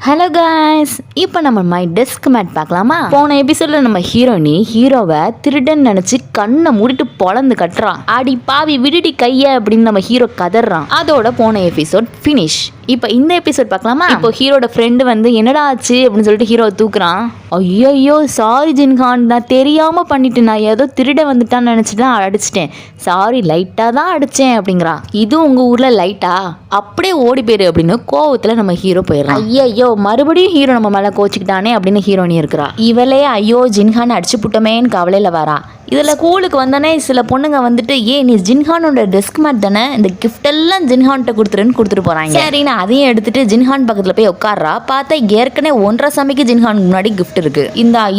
Hello guys, இப்போ நம்ம my desk mat பார்க்கலாமா? போன எபிசோட்ல நம்ம ஹீரோவை திருடன் நினைச்சு கண்ணை மூடிட்டு பொளந்து கட்டுறான். அடி பாவி விடுடி கைய அப்படின்னு நம்ம ஹீரோ கதறான். அதோட போன எபிசோட் ஃபினிஷ். இப்போ இந்த எபிசோட் பார்க்கலாமா? இப்போ ஹீரோட ஃப்ரெண்டு வந்து என்னடா ஆச்சு அப்படின்னு சொல்லிட்டு ஹீரோவை தூக்குறான். ஐயோ சாரி ஜின்கான், நான் தெரியாம பண்ணிட்டேன், நான் ஏதோ திருட வந்துட்டான்னு நினைச்சு தான் அடிச்சிட்டேன், சாரி லைட்டா தான் அடிச்சேன் அப்படிங்கிறான். இது உங்க ஊர்ல லைட்டா, அப்படியே ஓடி போயிரு அப்படின்னு கோவத்துல நம்ம ஹீரோ போயிடுறான். ஐயோ மறுபடியும் ஹீரோ நம்ம மேல கோச்சிக்கிட்டானே அப்படின்னு ஹீரோனி இருக்கிறா. இவளே ஐயோ ஜின்கான் அடிச்சு புட்டமேன்னு கவலையில வரா. இதில் ஸ்கூலுக்கு வந்தோடனே சில பொண்ணுங்க வந்துட்டு நீ ஜின்ஹானோட டெஸ்க் மேட் தானே, இந்த கிஃப்ட் எல்லாம் ஜின்ஹான்கிட்ட கொடுத்துருன்னு கொடுத்துட்டு போகிறாங்க. சரின்னு அதையும் எடுத்துட்டு ஜின்ஹான் பக்கத்தில் போய் உட்கார்றா. பார்த்தா ஏற்கனவே 1.5 சமைக்கு ஜின்ஹானுக்கு முன்னாடி கிஃப்ட் இருக்கு.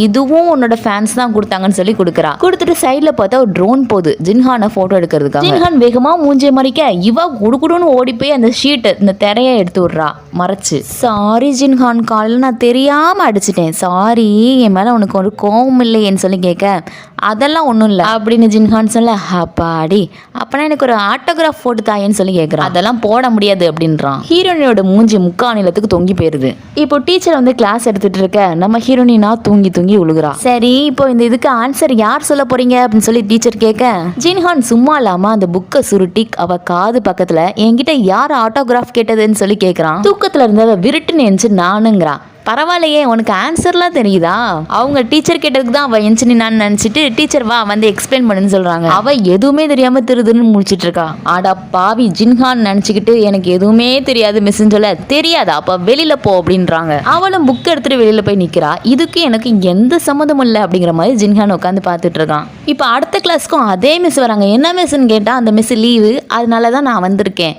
இதுவும் உன்னோட ஃபேன்ஸ் தான் கொடுத்தாங்கன்னு சொல்லி கொடுக்குறா. கொடுத்துட்டு சைடில் பார்த்தா ஒரு ட்ரோன் போகுது ஜின்ஹானை ஃபோட்டோ எடுக்கிறதுக்கு. ஜின்ஹான் வேகமாக மூஞ்சி மறிக்க இவ குடுகுடுன்னு ஓடி போய் அந்த ஷீட்டை இந்த திரையை எடுத்து விட்றா மறைச்சு. சாரி ஜின்ஹான், காலையில் நான் தெரியாமல் அடிச்சிட்டேன், சாரி, என் மேலே உனக்கு ஒரு கோவம் இல்லையேன்னு சொல்லி கேட்க அதெல்லாம் ஒன்றும் இல்லை அப்படின்னு ஜின்ஹான் சொல்ல, அப்பாடி அப்பனா எனக்கு ஒரு ஆட்டோகிராஃப் போட்டு தாயேன்னு சொல்லி கேட்குறான். அதெல்லாம் போட முடியாது அப்படின்றான். ஹீரோனியோட மூஞ்சி முக்காநிலத்துக்கு தொங்கி போயிருது. இப்போ டீச்சர் வந்து கிளாஸ் எடுத்துட்டு இருக்க நம்ம ஹீரோனினா தூங்கி தூங்கி உழுகுறா. சரி இப்போ இந்த இதுக்கு ஆன்சர் யார் சொல்ல போறீங்க அப்படின்னு சொல்லி டீச்சர் கேட்க ஜின்ஹான் சும்மா இல்லாம அந்த புக்கை சுருட்டி அவ காது பக்கத்துல என்கிட்ட யார் ஆட்டோகிராஃப் கேட்டதுன்னு சொல்லி கேட்கறான். தூக்கத்துல இருந்தவ விருட்டுன்னு எஞ்சி நானுங்கிறா. பரவாயில்லையே, உனக்கு ஆன்சர்லாம் தெரியுதா? அவங்க டீச்சர் கேட்டதுக்கு தான் அவள் எஞ்சினான்னு நினச்சிட்டு டீச்சர் வா வந்து எக்ஸ்பிளைன் பண்ணுன்னு சொல்கிறாங்க. அவள் எதுவுமே தெரியாமல் திருதுன்னு முடிச்சிட்டு இருக்கா. ஆடா பாவி ஜின்ஹான் நினச்சிக்கிட்டு எனக்கு எதுவுமே தெரியாது மிஸ்ன்னு சொல்ல, தெரியாதா அப்போ வெளியில் போ அப்படின்றாங்க. அவளும் புக் எடுத்துகிட்டு வெளியில் போய் நிற்கிறா. இதுக்கு எனக்கு எந்த சம்மந்தமும் இல்லை அப்படிங்கிற மாதிரி ஜின்ஹான் உட்காந்து பார்த்துட்டு இருக்கான். இப்போ அடுத்த கிளாஸ்க்கும் அதே மிஸ் வராங்க. என்ன மிஸ்ன்னு கேட்டால் அந்த மிஸ் லீவு, அதனால தான் நான் வந்திருக்கேன்.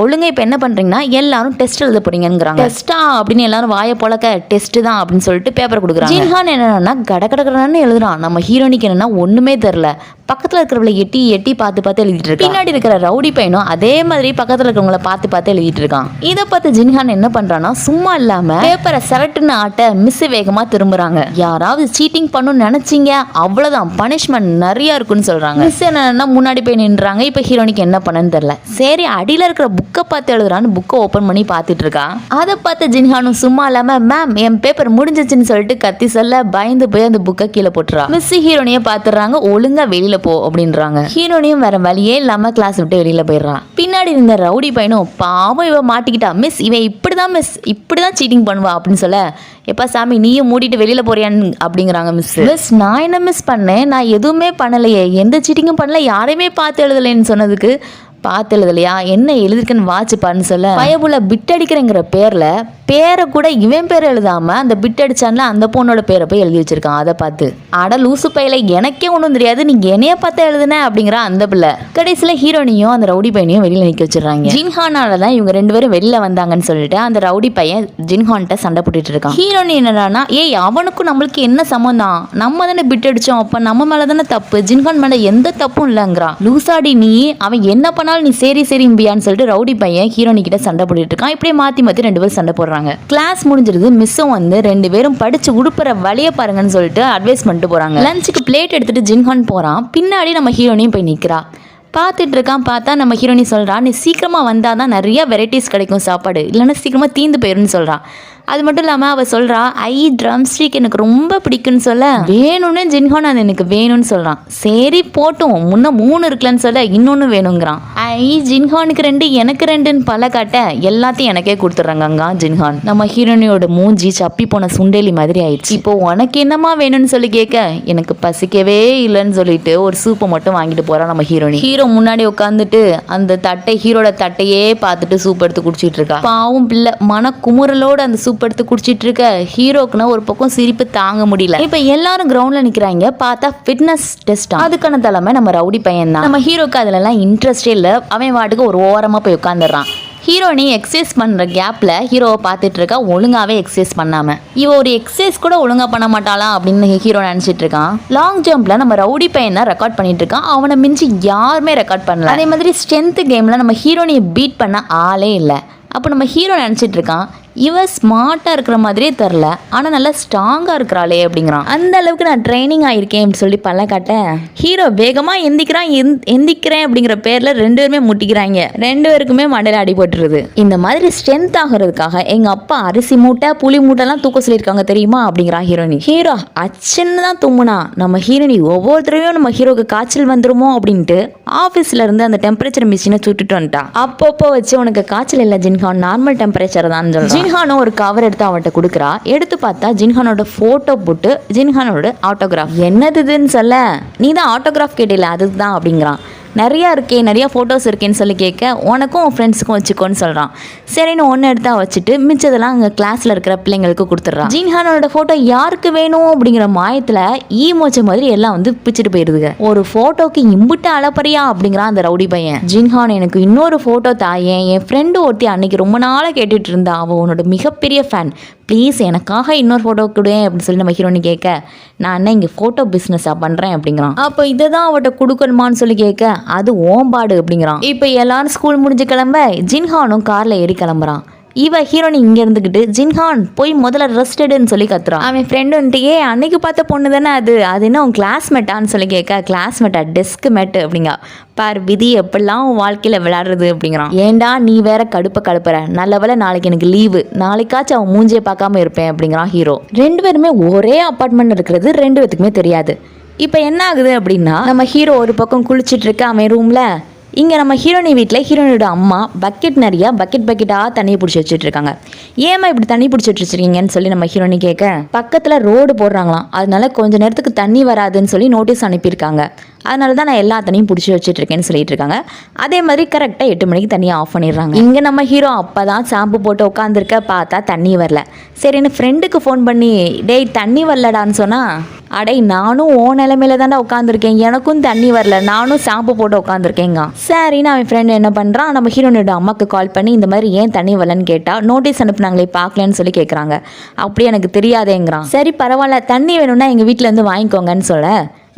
ஒழுங்கா இப்போ என்ன பண்ணுறீங்கன்னா எல்லாரும் டெஸ்ட் எழுத போறீங்கிறாங்க. டெஸ்ட்டா அப்படின்னு எல்லாரும் வாயை பொழக்க டெஸ்ட் தான் அப்படின்னு சொல்லிட்டு பேப்பர் கொடுக்குறாங்க. ஜின்ஹான் என்னன்னா கடகடன்னு எழுதுறான். நம்ம ஹீரோனிக்கு என்னன்னா ஒன்றுமே தெரில. பக்கத்தில் இருக்கிறவளை எட்டி எட்டி பார்த்து எழுதிட்டு இருக்கான். பின்னாடி இருக்கிற ரவுடி பையனும் அதே மாதிரி பக்கத்தில் இருக்கிறவங்கள பார்த்து எழுதிட்டு இருக்கான். இதை பார்த்து ஜின்ஹான் என்ன பண்றான்னா சும்மா இல்லாம பேப்பரை சரட்டுன்னு ஆட்ட மிஸ் வேகமா திரும்புறாங்க. யாராவது சீட்டிங் பண்ணணும்னு நினைச்சீங்க அவ்வளவுதான், பனிஷ்மெண்ட் நிறைய இருக்குன்னு சொல்றாங்க. மிஸ் என்னன்னா முன்னாடி போய் நின்றாங்க. இப்போ ஹீரோனிக்கு என்ன பண்ணன்னு தெரியல. சரி அடியில இருக்கிற புக்கை பார்த்து எழுதுறான்னு புக்கை ஓப்பன் பண்ணி பார்த்துட்டு இருக்கா. அதை பார்த்து ஜின்ஹானும் சும்மா இல்லாம மேம் என் பேப்பர் முடிஞ்சிச்சுன்னு சொல்லிட்டு கத்தி சொல்ல பயந்து போய் அந்த புக்கை கீழே போட்டுறா. மிஸ் ஹீரோனியை பார்த்துடுறாங்க. ஒழுங்கா வெளியில போ அப்படின்றாங்க. ஹீரோனியும் வேற வழியே இல்லாம கிளாஸ் விட்டு வெளியில போயிடுறான். பின்னாடி இருந்த ரவுடி பையனும் பாவம் இவ மாட்டிக்கிட்டா. மிஸ் இவன் இப்படிதான் சீட்டிங் பண்ணுவா அப்படின்னு சொல்ல, எப்பா சாமி நீயும் மூடிட்டு வெளியில போறியான்னு அப்படிங்கிறாங்க மிஸ். மிஸ் நான் என்ன மிஸ் பண்ணேன், நான் எதுவுமே பண்ணலையே, எந்த சீட்டிங்கும் பண்ணல, யாரையுமே பார்த்து எழுதலைன்னு சொன்னதுக்கு பார்த்து எழுதலையா, என்ன எழுதிருக்குன்னு வாட்சுப்பான்னு சொல்ல பயபுல பிட் அடிக்கிறேங்கிற பேரை கூட இவன் பேர் எழுதாம அந்த பிட் அடிச்சான்ல அந்த பொண்ணோட பேரை போய் எழுதி வச்சிருக்கான். அதை பார்த்து அட லூசு பையில எனக்கே ஒன்றும் தெரியாது, நீங்க என்னைய பார்த்து எழுதுன அப்படிங்கிற அந்த பிள்ளை. கடைசியில ஹீரோனியும் அந்த ரவுடி பையனையும் வெளியில நிக்க வச்சிடறாங்க. ஜின்ஹானாலதான் இவங்க 2 பேரும் வெளியில வந்தாங்கன்னு சொல்லிட்டு அந்த ரவுடி பையன் ஜின்ஹான்கிட்ட சண்டை போட்டுட்டு இருக்கான். ஹீரோனி என்னடானா அவனுக்கும் நம்மளுக்கு என்ன சம்மந்தம், நம்ம தானே பிட் அடிச்சோம், அப்ப நம்ம மேலதானே தப்பு, ஜின்ஹான் மேல எந்த தப்பும் இல்லைங்கிறான். லூசாடி நீ, அவன் என்ன பண்ண நீ சரிம்பியான்னு சொல்லிட்டு ரவுடி பையன் ஹீரோனி கிட்ட சண்டை போட்டுட்டு இருக்கான். இப்படியே மாத்தி 2 பேரும் சண்டை போடுறாங்க. கிளாஸ் முடிஞ்சிருது. மிஸ்ஸும் வந்து 2 பேரும் படிச்சு உடுப்புற வழிய பாருங்கன்னு சொல்லிட்டு அட்வைஸ் பண்ணிட்டு போறாங்க. லஞ்சுக்கு பிளேட் எடுத்துட்டு ஜின்ஹான் போறான். பின்னாடி நம்ம ஹீரோனியும் போய் நிக்கிறா. பார்த்துட்டு இருக்கான். பார்த்தா நம்ம ஹீரோனி சொல்றா, நீ சீக்கிரமா வந்தாதான் நிறைய வெரைட்டிஸ் கிடைக்கும் சாப்பாடு, இல்லைன்னா சீக்கிரமா தீந்து போயிருன்னு சொல்றா. அது மட்டும் இல்லாமல் அவள் சொல்கிறா ட்ரம் ஸ்டிக் எனக்கு ரொம்ப பிடிக்குன்னு சொல்ல வேணும்னு ஜின்ஹான் அது எனக்கு வேணும்னு சொல்கிறான். சரி போட்டும், முன்ன 3 இருக்குல்லன்னு சொல்ல இன்னொன்று வேணுங்கிறான். ஜின்ஹானுக்கு 2 எனக்கு 2ன்னு பல காட்ட எல்லாத்தையும் எனக்கே கொடுத்துட்றாங்க ஜின்ஹான். நம்ம ஹீரோனியோட மூஞ்சி சப்பி போன சுண்டேலி மாதிரி ஆயிடுச்சு. இப்போ உனக்கு என்னமா வேணும்னு சொல்லி கேட்க எனக்கு பசிக்கவே இல்லைன்னு சொல்லிட்டு ஒரு சூப்பை மட்டும் வாங்கிட்டு போகிறான் நம்ம ஹீரோனி. ஹீரோ முன்னாடி உட்காந்துட்டு அந்த ஹீரோட தட்டையே பார்த்துட்டு சூப் எடுத்து குடிச்சிட்டு இருக்கா. பாவம் பிள்ளை மன குமுறலோட அந்த சூப் எடுத்து குடிச்சிட்டு இருக்க. ஹீரோக்குன்னா ஒரு பக்கம் சிரிப்பு தாங்க முடியல. இப்ப எல்லாரும் கிரவுண்ட்ல நிக்கிறாங்க. பார்த்தா ஃபிட்னஸ் டெஸ்ட். அதுக்கான தலைமை நம்ம ரவுடி பையன் தான். நம்ம ஹீரோக்கு அதுல எல்லாம் இன்ட்ரெஸ்டே இல்ல. அவன் வாட்டுக்கு ஒரு ஓரமா போய் உட்காந்துடுறான். ஹீரோனி எக்ஸசைஸ் பண்ற கேப்ல ஹீரோவை பார்த்துட்டு இருக்கா, ஒழுங்காவே எக்ஸசைஸ் பண்ணாம. இவ ஒரு எக்ஸசைஸ் கூட ஒழுங்கா பண்ண மாட்டாளா அப்படின்னு ஹீரோ நினைச்சிட்டு இருக்கான். லாங் ஜம்ப்ல நம்ம ரவுடி பையனை ரெக்கார்ட் பண்ணிட்டு இருக்கான். அவனை மிஞ்சி யாருமே ரெக்கார்ட் பண்ணல. அதே மாதிரி ஸ்ட்ரென்த் கேம்ல நம்ம ஹீரோனியை பீட் பண்ண ஆளே இல்லை. அப்போ நம்ம ஹீரோ நினச்சிட்டு இருக்கான், இவ ஸ்மார்ட்டா இருக்கிற மாதிரியே தெரில, ஆனா நல்லா ஸ்ட்ராங்கா இருக்கிறாளே அப்படிங்கிறான். அந்த அளவுக்கு நான் ட்ரைனிங் ஆயிருக்கேன் அப்படின்னு சொல்லி பல்ல காட்ட ஹீரோ வேகமா எந்திக்கிறேன் அப்படிங்கிற பேர்ல 2 பேருமே முட்டிக்கிறாங்க. 2 பேருக்குமே மண்டையில அடிபட்டுருது. இந்த மாதிரி ஸ்ட்ரென்த் ஆகிறதுக்காக எங்க அப்பா அரிசி மூட்டை புளி மூட்டைலாம் தூக்க சொல்லியிருக்காங்க தெரியுமா அப்படிங்கிறா ஹீரோனி. ஹீரோ அச்சன்னு தான் தும்முனா. நம்ம ஹீரோனி ஒவ்வொருத்தரையும் நம்ம ஹீரோக்கு காய்ச்சல் வந்துருமோ அப்படின்ட்டு ஆஃபீஸ்ல இருந்து அந்த டெம்பரேச்சர் மிஷினை சுட்டுட்டு வந்துட்டான். அப்பப்போ வச்சு உனக்கு காய்ச்சல் இல்லை ஜின்ஹான், நார்மல் டெம்பரேச்சர் தான் சொல்றான். ஜின்ஹானும் ஒரு கவர் எடுத்து அவன்கிட்ட கொடுக்குறா. எடுத்து பார்த்தா ஜின்ஹானோட போட்டோ போட்டு ஜின்ஹானோட ஆட்டோகிராஃப். என்னதுன்னு சொல்ல, நீ தான் ஆட்டோகிராஃப் கேட்டில அதுதான் அப்படிங்கிறான். நிறைய ஃபோட்டோஸ் இருக்கேன்னு சொல்லி கேட்க உனக்கும் உன் ஃப்ரெண்ட்ஸுக்கும் வச்சுக்கோன்னு சொல்கிறான். சரின்னு ஒன்று எடுத்தா வச்சுட்டு மிச்சதெல்லாம் அங்கே கிளாஸில் இருக்கிற பிள்ளைங்களுக்கு கொடுத்துட்றான். ஜின்ஹானோட ஃபோட்டோ யாருக்கு வேணும் அப்படிங்கிற மாயத்தில் ஈமோச்ச மாதிரி எல்லாம் வந்து பிச்சுட்டு போயிடுதுங்க. ஒரு ஃபோட்டோக்கு இம்புட்டு அளப்பறியா அப்படிங்கிறான் அந்த ரவுடி பையன். ஜின்ஹான் எனக்கு இன்னொரு ஃபோட்டோ தாயேன், என் ஃப்ரெண்டு ஒருத்தி அன்னைக்கு ரொம்ப நாளாக கேட்டுட்டு இருந்தா, அவள் உன்னோட மிகப்பெரிய ஃபேன், ப்ளீஸ் எனக்காக இன்னொரு ஃபோட்டோ கொடுவேன் அப்படின்னு சொல்லி நம்ம ஹீரோனி கேட்க, நான் என்ன இங்கே ஃபோட்டோ பிஸ்னஸாக பண்ணுறேன் அப்படிங்கிறான். அப்போ இதை தான் அவட்ட கொடுக்கணுமான்னு சொல்லி கேட்க, அது ஓம்பாடு அப்படிங்கிறான். இப்போ எல்லாரும் ஸ்கூல் முடிஞ்சு கிளம்ப ஜின்ஹானும் காரில் ஏறி கிளம்புறான். இவ ஹீரோனி இங்கே இருந்துக்கிட்டு ஜின்ஹான் போய் முதல்ல ரெஸ்ட் எடுன்னு சொல்லி கத்துறான். அவன் ஃப்ரெண்டு வந்துட்டு அன்னைக்கு பார்த்த பொண்ணு தானே அது என்ன உன் கிளாஸ்மேட்டான்னு சொல்லி கேட்க, கிளாஸ்மேட்டா டெஸ்க் மேட்டு அப்படிங்க. பார் விதி எப்படிலாம் உன் வாழ்க்கையில் விளையாடுறது அப்படிங்கிறான். ஏண்டா நீ வேற கடுப்புற, நல்ல வேளை நாளைக்கு எனக்கு லீவு, நாளைக்காச்சும் அவன் மூஞ்சியை பார்க்காம இருப்பேன் அப்படிங்கிறான் ஹீரோ. 2 பேருமே ஒரே அப்பார்ட்மெண்ட் இருக்கிறது 2 பேத்துக்குமே தெரியாது. இப்போ என்ன ஆகுது அப்படின்னா, நம்ம ஹீரோ ஒரு பக்கம் குளிச்சுட்டு இருக்க அவன் ரூமில், இங்கே நம்ம ஹீரோனி வீட்டில் ஹீரோனியோட அம்மா பக்கெட்டாக தண்ணியை பிடிச்சி வச்சுட்டு இருக்காங்க. ஏமா இப்படி தண்ணி பிடிச்சிட்டு வச்சிருக்கீங்கன்னு சொல்லி நம்ம ஹீரோனி கேட்க, பக்கத்தில் ரோடு போடுறாங்களாம், அதனால கொஞ்ச நேரத்துக்கு தண்ணி வராதுன்னு சொல்லி நோட்டீஸ் அனுப்பியிருக்காங்க, அதனால தான் நான் எல்லா தண்ணியும் பிடிச்சி வச்சுட்டு இருக்கேன்னு சொல்லிட்டு இருக்காங்க. அதே மாதிரி கரெக்டாக 8 மணிக்கு தண்ணியை ஆஃப் பண்ணிடுறாங்க. இங்கே நம்ம ஹீரோ அப்போ தான் ஷாம்பு போட்டு உட்காந்துருக்க, பார்த்தா தண்ணி வரல. சரின்னு ஃப்ரெண்டுக்கு ஃபோன் பண்ணி, டேய் தண்ணி வரலடான்னு சொன்னால், அடே நானும் ஓ நிலைமையில தாண்டா உட்காந்துருக்கேன், எனக்கும் தண்ணி வரல, நானும் ஷாம்பு போட்டு உட்காந்துருக்கேங்க. சரின்னு அவன் ஃப்ரெண்டு என்ன பண்ணுறான், நம்ம ஹீரோனோட அம்மாவுக்கு கால் பண்ணி இந்த மாதிரி ஏன் தண்ணி வரலன்னு கேட்டால், நோட்டீஸ் அனுப்புனாங்களே பார்க்கலன்னு சொல்லி கேட்குறாங்க. அப்படி எனக்கு தெரியாதேங்கிறான். சரி பரவாயில்ல, தண்ணி வேணும்னா எங்கள் வீட்டிலேருந்து வாங்கிக்கோங்கன்னு சொல்ல,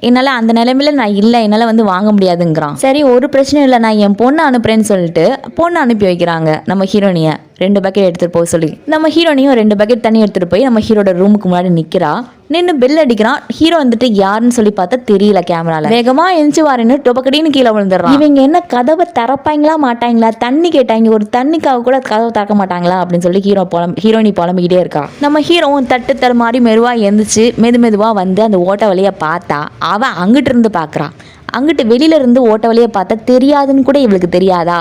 என்னால் அந்த நிலைமையில நான் இல்லை, என்னால் வந்து வாங்க முடியாதுங்கிறான். சரி ஒரு பிரச்சனையும் இல்லை, நான் என் பொண்ணை அனுப்புறேன்னு சொல்லிட்டு பொண்ணை அனுப்பி வைக்கிறாங்க நம்ம ஹீரோனியை 2 பக்கெட் எடுத்துகிட்டு போக சொல்லி. நம்ம ஹீரோனியும் 2 பக்கெட் தண்ணி எடுத்துகிட்டு போய் நம்ம ஹீரோட ரூமுக்கு முன்னாடி நிற்கிறா. நின்று பெல் அடிக்கிறான். ஹீரோ வந்துட்டு யாருன்னு சொல்லி பார்த்தா தெரியல. கேமரால வேகமா எந்திச்சு வாருன்னு டொபக்கடின்னு கீழே விழுந்துடுறான். இவங்க என்ன கதவை திறப்பாங்களா மாட்டாங்களா, தண்ணி கேட்டாங்க, ஒரு தண்ணிக்காக கூட கதவை திறக்க மாட்டாங்களா அப்படின்னு சொல்லி ஹீரோனி புலம்பிக்கிட்டே இருக்கா. நம்ம ஹீரோவும் தட்டு தர மாதிரி மெதுவாக எந்திரிச்சு மெதுவாக வந்து அந்த ஓட்ட வழியை பார்த்தா அவன் அங்கிட்டு இருந்து பார்க்குறான். அங்கிட்டு வெளியில இருந்து ஓட்ட வழியை பார்த்தா தெரியாதுன்னு கூட இவளுக்கு தெரியாதா,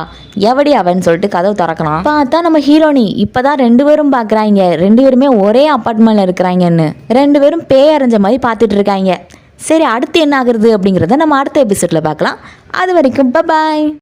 எவடி அவன்னு சொல்லிட்டு கதவு திறக்கலாம். பார்த்தா நம்ம ஹீரோனி இப்பதான் 2 பேரும் பார்க்குறாங்க. 2 பேருமே ஒரே அப்பார்ட்மெண்ட்ல இருக்கிறாங்கன்னு 2 பேரும் பேய் அரைஞ்ச மாதிரி பார்த்துட்டு இருக்காங்க. சரி அடுத்து என்ன ஆகுறது அப்படிங்கிறத நம்ம அடுத்த எபிசோட்ல பார்க்கலாம். அது வரைக்கும் பாய்.